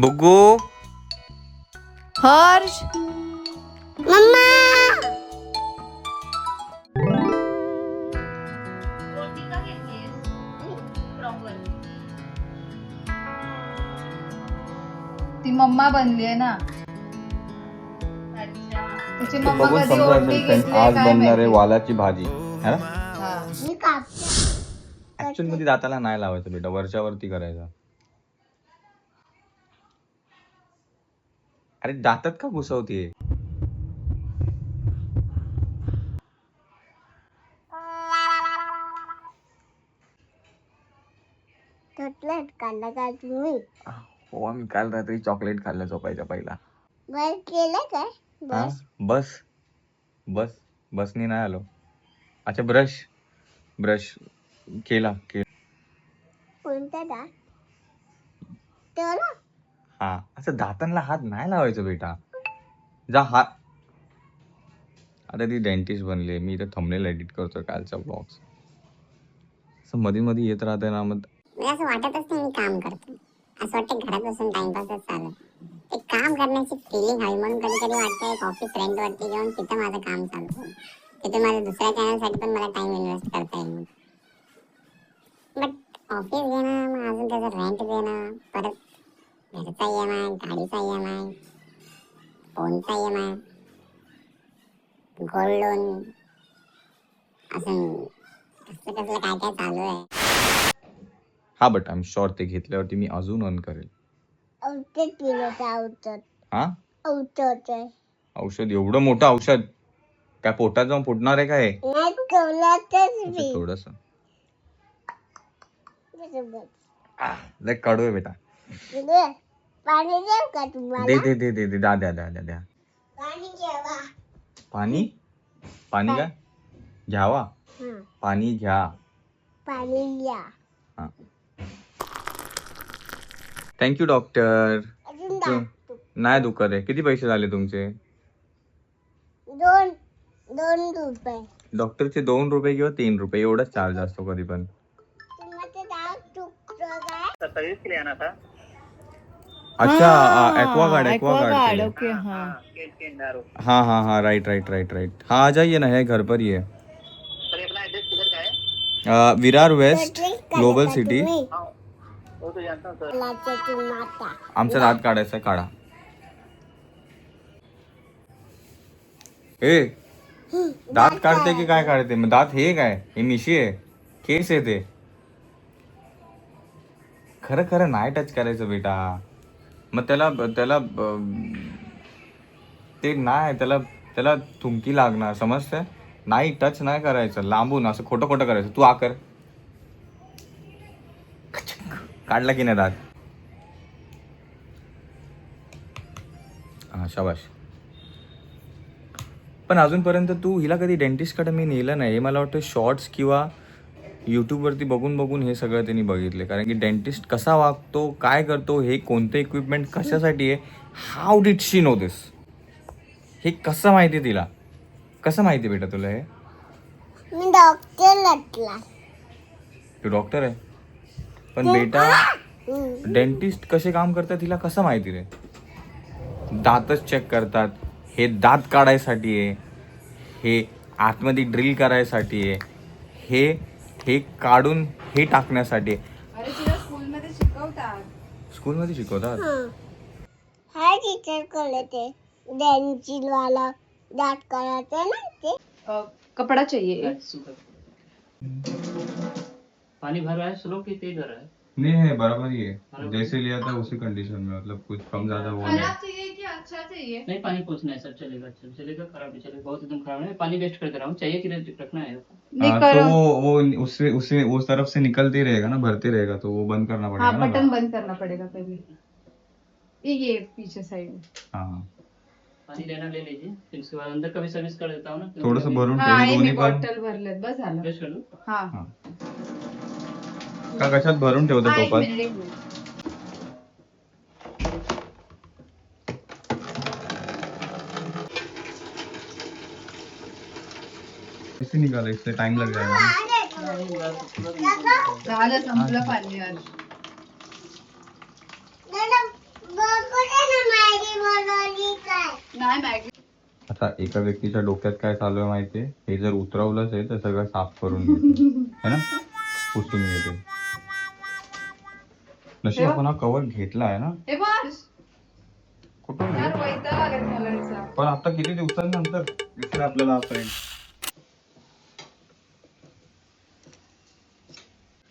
बुग्गू Harsh mamma ती mamma बनली आहे ना. तिची ते मम्मा बघून कधी समजा ओढणी असेल friends, घेतली आज काय बनणार आहे माहिती. वालाची भाजी है ना. हा. मी कापते. ऍक्च्युअली मध्ये दाताला नाही लावायचं बेटा, वरच्या वरती करायचं. अरे दातात का घुसवतीये? चॉकलेट खाल्लं का तुम्ही? हो, आम्ही काल रात्री चॉकलेट खाल्लं झोपायच्या पहिला. बर केलं काय? हा? बस बस बस बसनी नाही आलो. अच्छा, ब्रश ब्रश केला. कोणता दात? तेवढा? हा, असं दातांना हात नाही लावायचं बेटा. जा हात. आता ती डेंटिस्ट बनली, मी इथे थंबनेल एडिट करतोय कालच्या ब्लॉग्स. असं मध्ये मध्ये येत राहते ना, मग मला असं वाटतच नाही मी काम करतो. असं वाटतं घरात बसून टाइमपासच चालू. ते काम करण्याची फिलिंग हवी म्हणून कधी कधी वाटतं एक ऑफिस रेंटवरती घेऊन तिथं माझं काम चालू आहे. तिथे माझ्या दुसऱ्या चॅनलसाठी पण मला टाइम इन्व्हेस्ट करता येईल. बट ऑफिस घेणं, मग अजून त्याचं रेंट देणं, परत घरचा EMI, गाडीचा EMI, फोनचा EMI, गोल्ड लोन, अजून कसलं कसलं काय काय चालू आहे. हा, बट आय एम शुअर ते घेतल्यावरती मी अजून अर्न करेल. औषध पिलं औषध. हा, औषध आहे. औषध एवढं मोठं औषध काय पोटात जाऊन फुटणार आहे काय? नाही कवलातच बी. थोडस बरोबर. लय कडू आहे बेटा. दे. पाणी देऊ का तुम्हाला? दे दे दे दे दे द्या द्या द्या द्या द्या. पाणी घ्यावा. पाणी पाणी काय घ्यावा? हा. पाणी घ्या. पाणी घ्या. हा, थँक्यू डॉक्टर. अजून दाखव. नाही दुखत आहे. किती पैसे झाले तुमचे? 2 रुपये. डॉक्टरचे 2 रुपये किंवा 3 रुपये एवढाच चार्ज असतो कधी पण. तुम्हाला दात दुखतं काय? सर्विस के लिए आना था अच्छा, एक्वागार्ड एक्वागार्ड के लिए. ओके. हा. हाँ हाँ हाँ, राइट राइट राइट राइट. हाँ, आ जाइए ना, है घर पर ही है. सर अपना एड्रेस किधर का है? Virar west global city. वो तो जानता हूँ सर. लाचाची माता. आमचा दात काढायचा आहे, काढा. ए, दात काढते की काय काढते? मग दात हे काय? हे मिशी आहे, केस आहे ते. खरं खरं नाही टच करायचं बेटा. मग त्याला त्याला ते नाही, त्याला थुंकी लागणार, समजते? नाही, टच नाही करायचं, लांबून असं खोटं खोटं करायचं. तू आकर. काढला की नाही दात? हा, शाबाश. पण अजूनपर्यंत तू हिला कधी डेंटिस्टकडे मी नेलं नाही. हे मला वाटतं शॉर्ट्स किंवा यूट्यूबवरती बघून बघून हे सगळं त्यांनी बघितले. कारण की डेंटिस्ट कसा वागतो, काय करतो, हे कोणते इक्विपमेंट कशासाठी आहे, हाऊ डिड शी नो दिस? हे कसं माहिती तिला? कसं माहिती बेटा तुला हे? मी डॉक्टर लागला. तू डॉक्टर आहे, पण बेटा डेंटिस्ट कसे काम करतात तिला कसं माहिती रे? दातच चेक करतात. हे दात काढायसाठी आहे, हे आतमध्ये ड्रिल करायसाठी आहे, हे काढून हे टाकण्यासाठी आहे. अरे तुला स्कूलमध्ये शिकवतात. स्कूलमध्ये शिकवतात? हाय टीचर कडे ते डेंचिल वाला दात काढायचं ना ते. कपड़ा चाहिए. पानी भर रहा है स्लो की तेज भर रहा है? नहीं है, बराबर ही है. जैसे लिया था उसी कंडीशन में, मतलब कुछ कम ज्यादा वो नहीं. चाहिए कि अच्छा चाहिए? नहीं पानी पूछना है सर. चलेगा अच्छा चलेगा. खराब नहीं चलेगा. बहुत एकदम खराब है. पानी वेस्ट कर दे रहा हूँ. चाहिए कि रखना है? नहीं हाँ, करो. तो वो उससे उस तरफ से निकलते रहेगा ना, भरते रहेगा, तो वो बंद करना पड़ेगा हाँ, ना. बटन बंद करना पड़ेगा कभी. ये पीछे साइड में. हाँ, पानी लेना ले लीजिए. फिर उसके बाद अंदर का भी सर्विस कर देता हूँ ना. थोडस भरून हाँ, ठेवी ये मी दोन्ही पण. बॉटल भरलेत, बस झालं. वेस्ट कर दूँ. हाँ. हा. का कशात भरून ठेवतो हाँ, एक टोपात? मिनिट, एक मिनिट. कैसे निकाला? इससे टाइम लग जाएगा ना. झालं, संपलं पाणी आज. दादा, नाही मॅगी. आता एका व्यक्तीच्या डोक्यात काय चालू आहे माहितीये, हे जर उतरवलंच आहे तर सगळं साफ करून घेते है ना, पुसून घेते. नशीब आपण हा कव्हर घेतला आहे ना. हे बघ कुठून यार, घे? वैताग आलाय मला याचा. पण आता किती दिवसांनंतर दिसतोय आपल्याला हा फ्रेंड.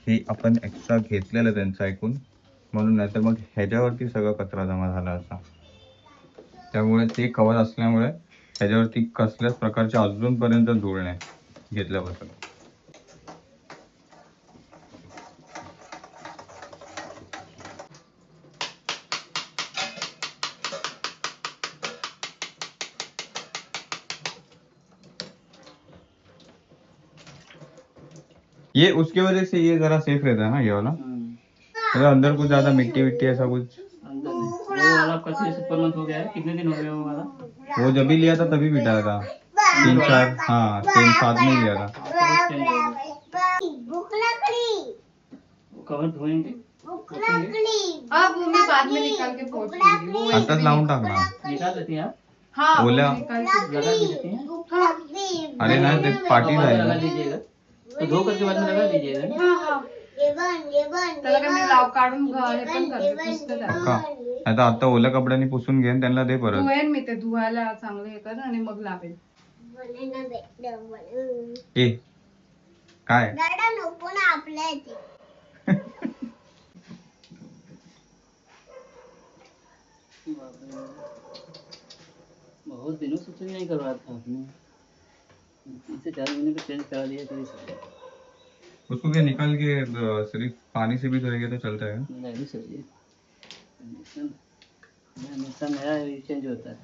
हे आपण एक्स्ट्रा घेतलेलं त्यांचं ऐकून, म्हणून नाही तर मग ह्याच्यावरती सगळं कचरा जमा झाला असा. त्यामुळे ते कव्हर असल्यामुळे ह्याच्यावरती कसल्याच प्रकारचे अजूनपर्यंत धूळ नाही घेतल्यापासून. ये उसकी वजह से ये जरा सेफ रहता है ना ये वाला, मतलब अंदर कुछ ज्यादा मिट्टी विट्टी ऐसा कुछ। अंदर नहीं। वो वाला आपका 3 मंथ हो गया है, कितने दिन हो गए वो वाला? वो जब भी लिया था तभी बिठाया था, 3-4 हाँ 3-7 में लिया था। भूख लगड़ी, वो कवर धोएंगे, भूख लगड़ी, अब वो मैं बाद में निकाल के पोंछ लूंगी. वो वैसे आताच भी लावून टाकना. निकाल देती हैं आप? हाँ, वो ओला. निकाल के. लगा भी देती हैं? भूख लगड़ी. अरे नाही ते पाठी कवर लगा जाईल. दीजिएगा, तो धो करके बाद में लगा दीजिएगा। हाँ हाँ, ये बन त्याला काय मी लाव काढून हे पण करते, पुसते त्याला. का आता आता ओल्या कपड्याने पुसून घेऊन त्यांना दे परत. धुवेन मी ते, धुवायला चांगलं हे कर आणि मग लावेन. ए काय दादा नको ना आपल्या इथे. बहुत दिनों से चेंज नहीं करवाया था आपने, 3 से 4 महीने पे चेंज करा दिया तो उसको क्या निकाल के सिर्फ पानी से भी धोएंगे तो चलता है। नहीं सर, ये हमेशा नया चेंज होता है,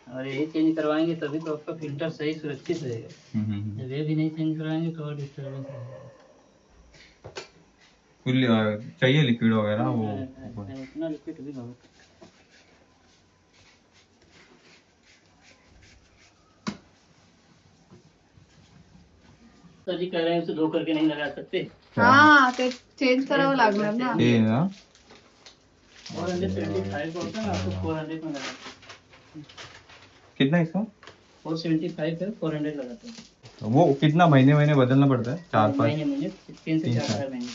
और यही चेंज करवाएंगे तभी तो आपका फिल्टर सही सुरक्षित रहेगा। जब ये भी नहीं चेंज करवाएंगे तो और डिस्टर्बेंस रहेगा। फुल चाहिए लिक्विड वगैरह वो। उतना लिक्विड भी बहुत। सर जी कह रहे हैं उसे धो करके नहीं लगा सकते। हाँ, ते चेंज करावं लागणार ना. ये ना 475 का होता है ना, आपको 400 में लगा। कितना इसका 475 है, 400 लगाते हैं। वो कितना महीने महीने बदलना पड़ता है 4-5। महीने 3 से 4 महीने।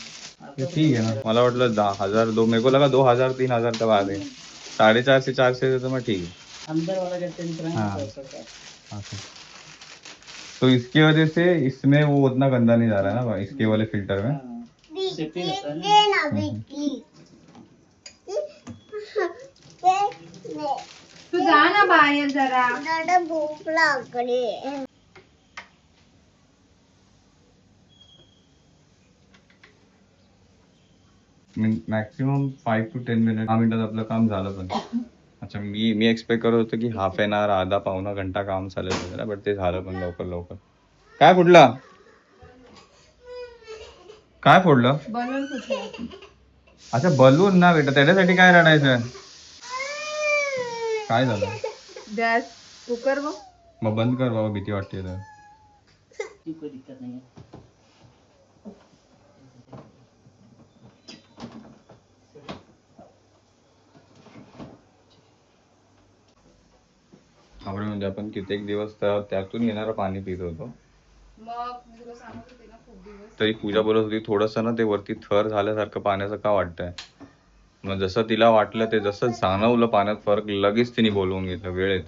ये ठीक है ना, मला वाटलं 10,000 2 मेरे को लगा 2,000-3,000 तक आ गए, 4.5 से 4 से तो मैं ठीक है। अंदर वाला जब चेंज कराएंगे हाँ। तो अच्छा है। अच्छा। तो इसकी वजह से इसमें वो उतना गंदा नहीं जा रहा है ना इसके वाले फिल्टर में। हाँ। सेफ्टी रहता है ना। दे ना बिजली. तू जा ना बाहेर जरा. दादा भूक लागली. मॅक्सिमम 5 to 10 मिनिट 10 मिनिटात आपलं काम झालं पण. अच्छा मी एक्सपेक्ट करत होतो की हाफ एन आवर आधा पावणा घंटा काम चालेल वगैरे, बट ते झालं पण लवकर. काय फोडला काय फोडलं? बनवून कुठे? अच्छा बलून ना बेटा, त्याच्यासाठी काय रडायचं? काय झालं? गॅस कुकर बघ. मग बंद कर बाबा, भीती वाटते तर. कोई दिक्कत नहीं है। म्हणजे आपण कित्येक दिवस त्यातून येणारं पाणी पित होतो. मग मी तुला सांगत होते ना खूप दिवस. तरी पूजा बोलत होती थोडस ना ते वरती थर झाल्यासारखं पाण्याचं का वाटतंय. मग जसं तिला वाटलं ते जसं जाणवलं पाण्यात फरक, लगेच तिने बोलवून घेतलं वेळेत.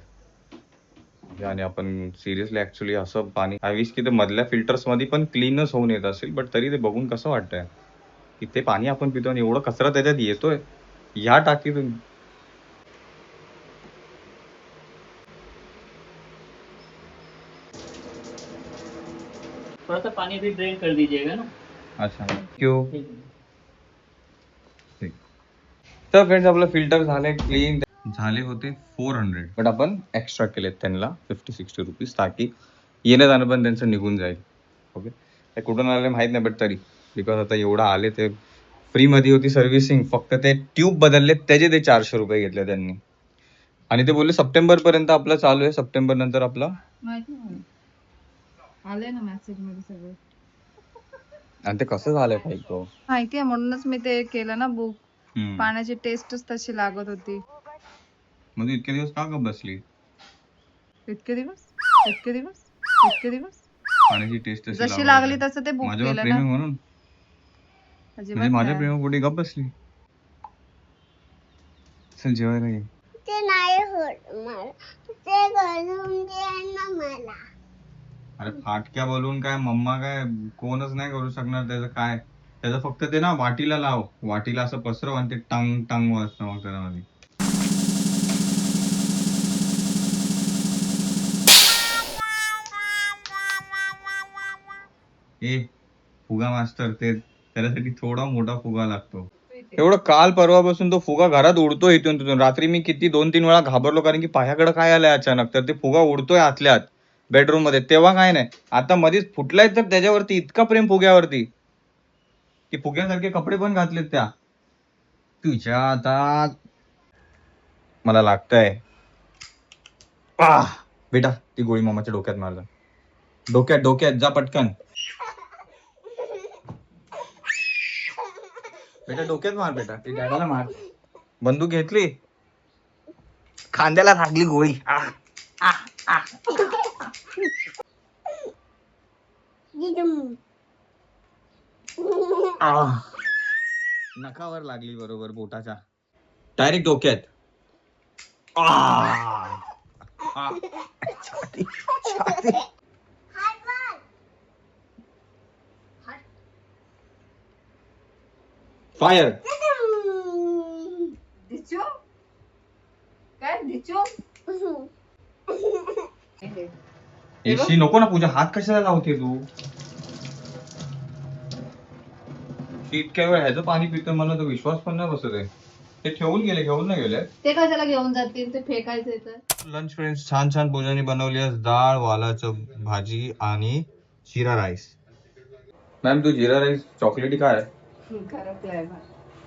आणि आपण सिरियसली ऍक्च्युली असं पाणी आय विश की ते मधल्या फिल्टर्स मध्ये पण क्लीनच होऊन येत असेल, बट तरी ते बघून कसं वाटतंय की ते पाणी आपण पितो आणि एवढं कचरा त्याच्यात येतोय ह्या टाकीतून. थोड़ा सा पानी भी ड्रेन कर दीजिएगा ना। अच्छा क्यों? ठीक है। तर फ्रेंड्स आपलं फिल्टर झाले क्लीन झाले होते 400, बट आपण एक्स्ट्रा केलेत त्यांना 50-60 रुपीज, ताकी येणं जाणं पण त्यांचं निघून जाईल. ओके, ते कुठून आले माहीत नाही, बट तरी बिकॉज आता एवढं आले ते फ्रीमध्ये होती सर्व्हिसिंग, फक्त ते ट्यूब बदलले त्याचे ते 400 रुपये घेतले त्यांनी. आणि ते बोलले सप्टेंबरपर्यंत आपलं चालू आहे, सप्टेंबर नंतर आपला. माहिती नाही आले ना मेसेज मध्ये सगळं. आणि ते कसं झालंय पाहिजे तो माहितीये म्हणूनच मी ते केलं ना बुक. पाण्याची टेस्टच तशी लागत होती. मग तू इतके दिवस का गप बसली? इतके दिवस इतके दिवस इतके दिवस पाण्याची टेस्ट जशी लागली तसं ते बुक माझ्यावर केलं प्रेम ना. आहे म्हणून, अजिबात म्हणजे माझ्या नाही. प्रेमापोटी गप बसली. चल जेवायला ये. ते नाही होत मला, ते घालून दे ना मला. अरे फाटक्या बोलून काय मम्मा काय कोणच नाही करू शकणार त्याचं काय. त्याचं फक्त ते ना वाटीला लाव, वाटीला असं पसरव आणि ते टांग टांग वाजतं मग त्याच्यामध्ये. ए फुगा मास्टर, ते त्याच्यासाठी थोडा मोठा फुगा लागतो. एवढं काल परवापासून तो फुगा घरात उडतोय इथून तिथून. रात्री मी किती 2-3 वेळा घाबरलो, कारण की पायाकडे काय आलंय अचानक. तर ते फुगा उडतोय आतल्या आत बेडरूम मध्ये. तेव्हा काय नाही, आता मध्येच फुटलाय तर त्याच्यावरती इतका प्रेम फुग्यावरती की फुग्यासारखे कपडे पण घातलेत त्या. तुझ्या आता मला लागतंय. बेटा ती गोळी मामाच्या डोक्यात मारला. डोक्यात डोक्यात जा पटकन. बेटा डोक्यात मार, बेटा ती डॅडाला मार. बंदूक घेतली, खांद्याला लागली गोळी. जिजूम. नखावर लागली बरोबर बोटाच्या, डायरेक्ट डोक्यात. छाती, छाती. फायर. दिचू काय दिचू एशी नको ना पूजा, हात कशाला लावते तू? इतक्या वेळ ह्याचं पाणी पितं, मला तर विश्वास पण नाही बसत आहे. ते ठेवून गेले, घेऊन नाही गेले. ते कशाला घेऊन जातील, ते फेकायचंय तर. लंच फ्रेंड्स, छान छान पूजाने बनवली आज डाळ, वालाचं भाजी आणि जिरा राईस. मॅम तू जिरा राईस चॉकलेटी काय आहे?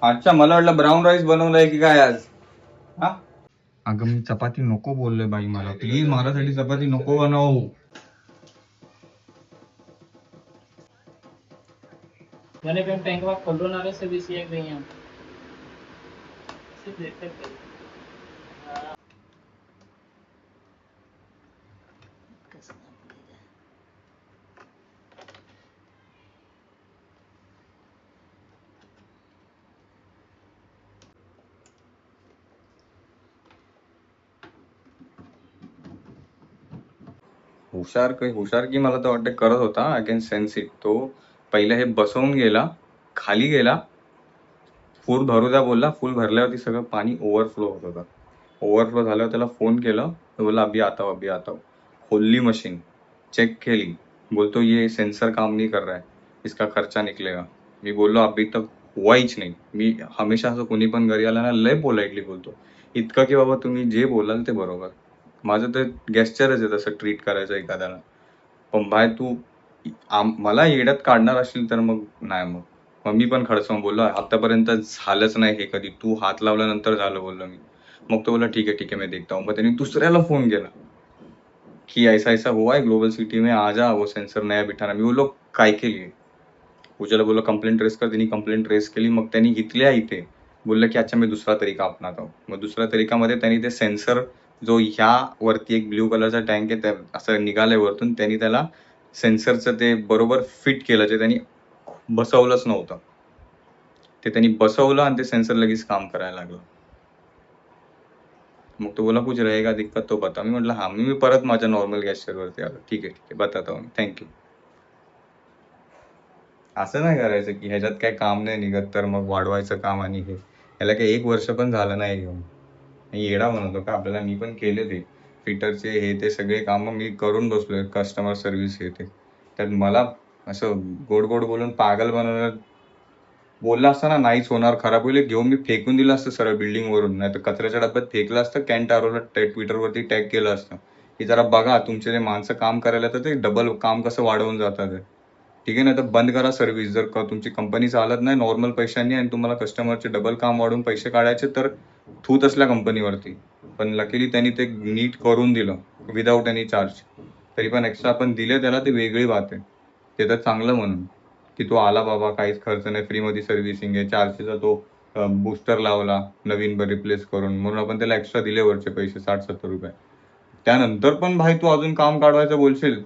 अच्छा मला वाटलं ब्राऊन राईस बनवलाय की काय आज. हा अगं मी चपाती नको बोललोय बाई, मला प्लीज माझ्यासाठी चपाती नको बनवू. मैंने फिर टैंक में खोलो ना रे सभी सी एक गई हैं सिर्फ देखते थे। हुशार की मला तर वाटतं करत होता. I can sense it. तो पहिले हे बसवून गेला, खाली गेला, फुल भरू द्या बोलला. फुल भरल्यावरती सगळं पाणी ओव्हरफ्लो होत होता. ओव्हरफ्लो झाल्यावर त्याला फोन केला, तो बोला अभी आता हूं, अभी आता हूं. खोलली मशीन, चेक केली, बोलतो ये सेंसर काम नहीं कर रहा है, इसका खर्चा निकलेगा. मी बोललो अभी तक व्हाईच नाही. मी हमेशा असं कोणी पण घरी आला ना लय पोलाइटली बोलतो, इतकं की बाबा तुम्ही जे बोलाल ते बरोबर. माझं तर गॅस्चरच आहे तसं ट्रीट करायचं एखाद्याला. पण बाय तू मला येड्यात काढणार असशील तर मग नाही. मग मी पण खडसावून बोललो, आतापर्यंत झालंच नाही हे कधी, तू हात लावल्यानंतर झालं बोललो मी. मग तो बोला ठीक है मैं देखता हूँ. मग त्यांनी दुसऱ्याला फोन केला की ऐसा ऐसा हुआ है ग्लोबल सिटी में, आ जा, वो सेंसर नया बिठाना. मी बोललो काय केली. पूजाला बोललो कंप्लेंट रेस कर. त्यांनी कंप्लेंट रेस केली. मग त्यांनी इथल्या इथे बोललं की अच्छा मी दुसरा तरीका अपनाता हूं. मग दुसऱ्या तरीकामध्ये त्यांनी ते सेन्सर जो ह्या वरती एक ब्ल्यू कलरचा टँक आहे असं निघालंय वरतून, त्यांनी त्याला सेन्सरचं ते बरोबर फिट केलं, जे त्यांनी बसवलंच नव्हतं. ते त्यांनी बसवलं आणि ते सेन्सर लगेच काम करायला लागलं. मग तो बोला कुछ रहेगा दिक्कत तो बता. मी म्हटलं हा. मी परत माझ्या नॉर्मल गॅस्चरवरती आलो. ठीक आहे बताता हूं, थँक्यू. असं नाही करायचं की ह्याच्यात काय काम नाही निघत तर मग वाढवायचं काम. आणि हे याला काही 1 वर्ष पण झालं नाही घेऊन. येडा म्हणतो का आपल्याला. मी पण केले ते फिटरचे हे ते सगळे कामं मी करून बसलोय, कस्टमर सर्व्हिस हे ते. तर मला असं गोड गोड बोलून पागल बनवलं. बोलला असताना नाहीच होणार, खराब होईल, घेऊन मी फेकून दिलं असतं सरळ बिल्डिंग वरून, नाही तर कचऱ्याच्या डब्यात फेकलं असतं. कॅन टारोला ट्विटरवरती टॅग केलं असतं की जरा बघा तुमचे जे माणसं काम करायला तर ते डबल काम कसं वाढवून जातात. ठीक आहे ना, तर बंद करा सर्व्हिस. जर तुमची कंपनी चालत नाही नॉर्मल पैशांनी आणि तुम्हाला कस्टमरचे डबल काम वाढवून पैसे काढायचे तर थूत असल्या कंपनीवरती. पण लकीली त्यांनी ते नीट करून दिलं विदाऊट एनी चार्ज. तरी पण एक्स्ट्रा आपण दिले त्याला, ते वेगळी बात आहे. ते तर चांगलं म्हणून की तो आला बाबा, काहीच खर्च नाही, फ्रीमध्ये सर्व्हिसिंग आहे. 400चा तो बूस्टर लावला नवीन रिप्लेस करून, म्हणून आपण त्याला एक्स्ट्रा दिले वरचे पैसे 60-70 रुपये. त्यानंतर पण भाई तू अजून काम काढवायचं बोलशील